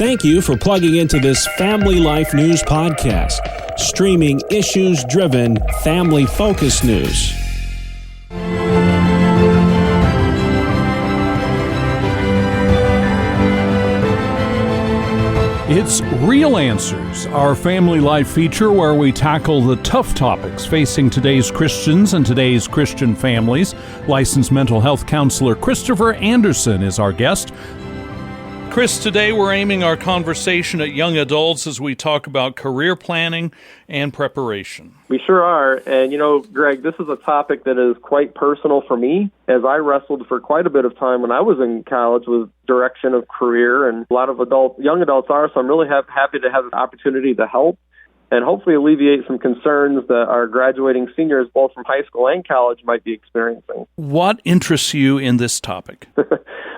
Thank you for plugging into this Family Life News podcast, streaming issues-driven, family-focused news. It's Real Answers, our family life feature where we tackle the tough topics facing today's Christians and today's Christian families. Licensed mental health counselor Christopher Anderson is our guest. Chris, today we're aiming our conversation at young adults as we talk about career planning and preparation. We sure are. And, Greg, this is a topic that is quite personal for me, as I wrestled for quite a bit of time when I was in college with direction of career, and a lot of young adults are, so I'm really happy to have the opportunity to help and hopefully alleviate some concerns that our graduating seniors, both from high school and college, might be experiencing. What interests you in this topic?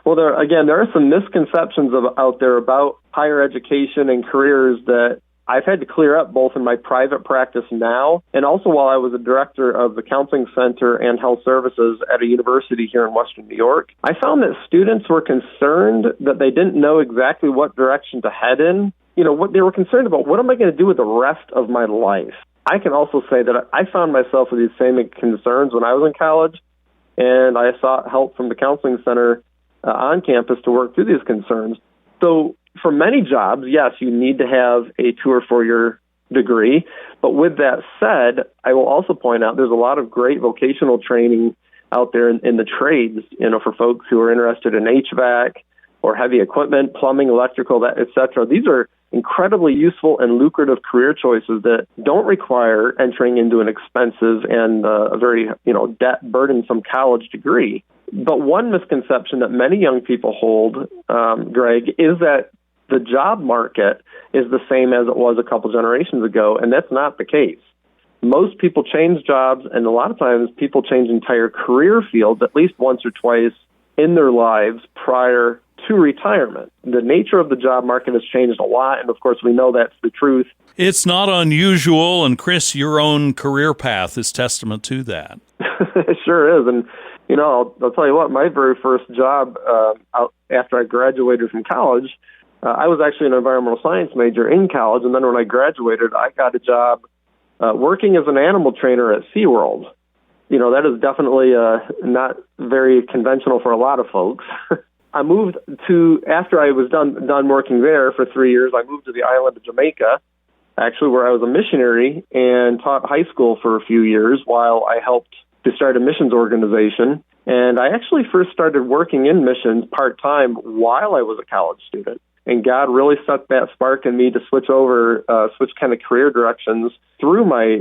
Well, there are some misconceptions out there about higher education and careers that I've had to clear up both in my private practice now and also while I was a director of the Counseling Center and Health Services at a university here in Western New York. I found that students were concerned that they didn't know exactly what direction to head in. What they were concerned about, what am I going to do with the rest of my life? I can also say that I found myself with these same concerns when I was in college, and I sought help from the Counseling Center on campus to work through these concerns. So for many jobs, yes, you need to have a 2 or 4 year degree. But with that said, I will also point out there's a lot of great vocational training out there in the trades, for folks who are interested in HVAC or heavy equipment, plumbing, electrical, et cetera. These are incredibly useful and lucrative career choices that don't require entering into an expensive and a very, debt burdensome college degree. But one misconception that many young people hold, Greg, is that the job market is the same as it was a couple generations ago, and that's not the case. Most people change jobs, and a lot of times people change entire career fields at least once or twice in their lives prior to retirement. The nature of the job market has changed a lot, and of course we know that's the truth. It's not unusual, and Chris, your own career path is testament to that. It sure is, and I'll tell you what, my very first job after I graduated from college, I was actually an environmental science major in college, and then when I graduated, I got a job working as an animal trainer at SeaWorld. That is definitely not very conventional for a lot of folks. I moved after I was done working there for 3 years, I moved to the island of Jamaica, actually where I was a missionary and taught high school for a few years while I helped to start a missions organization. And I actually first started working in missions part-time while I was a college student. And God really set that spark in me to switch kind of career directions through my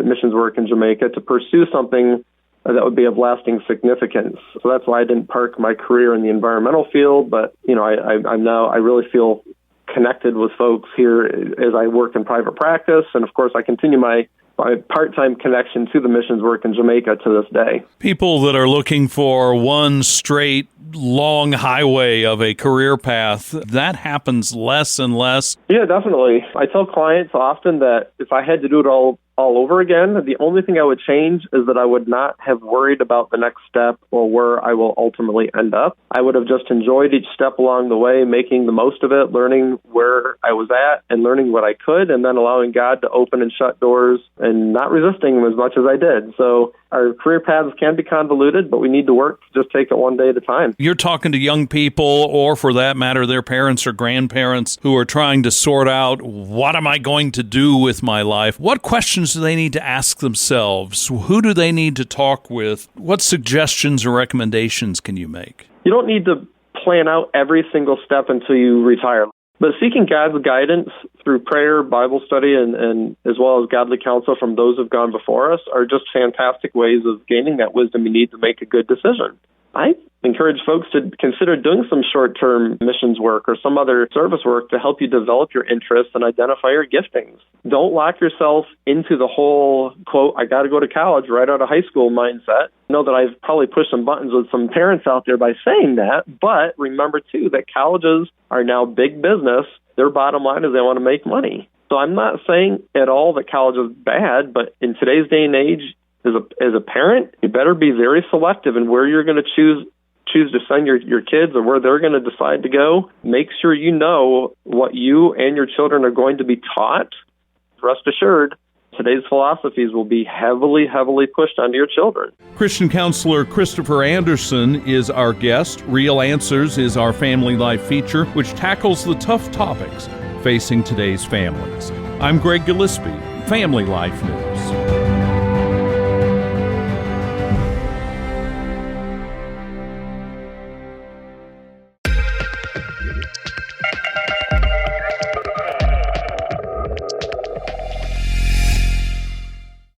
missions work in Jamaica to pursue something that would be of lasting significance. So that's why I didn't park my career in the environmental field, but I really feel connected with folks here as I work in private practice, and of course I continue my part-time connection to the missions work in Jamaica to this day. People that are looking for one straight, long highway of a career path, that happens less and less. Yeah, definitely. I tell clients often that if I had to do it all over again, the only thing I would change is that I would not have worried about the next step or where I will ultimately end up. I would have just enjoyed each step along the way, making the most of it, learning where I was at and learning what I could, and then allowing God to open and shut doors and not resisting them as much as I did. So our career paths can be convoluted, but we need to work to just take it one day at a time. You're talking to young people, or for that matter, their parents or grandparents who are trying to sort out, what am I going to do with my life? What questions do they need to ask themselves? Who do they need to talk with? What suggestions or recommendations can you make? You don't need to plan out every single step until you retire. But seeking God's guidance through prayer, Bible study, and as well as godly counsel from those who've gone before us are just fantastic ways of gaining that wisdom you need to make a good decision. I encourage folks to consider doing some short-term missions work or some other service work to help you develop your interests and identify your giftings. Don't lock yourself into the whole, quote, I got to go to college right out of high school mindset. I know that I've probably pushed some buttons with some parents out there by saying that, but remember, too, that colleges are now big business. Their bottom line is they want to make money. So I'm not saying at all that college is bad, but in today's day and age, as a parent, you better be very selective in where you're going to choose choose to send your kids or where they're going to decide to go, make sure you know what you and your children are going to be taught. Rest assured, today's philosophies will be heavily pushed onto your children. Christian counselor Christopher Anderson is our guest. Real Answers is our family life feature, which tackles the tough topics facing today's families. I'm Greg Gillespie, Family Life News.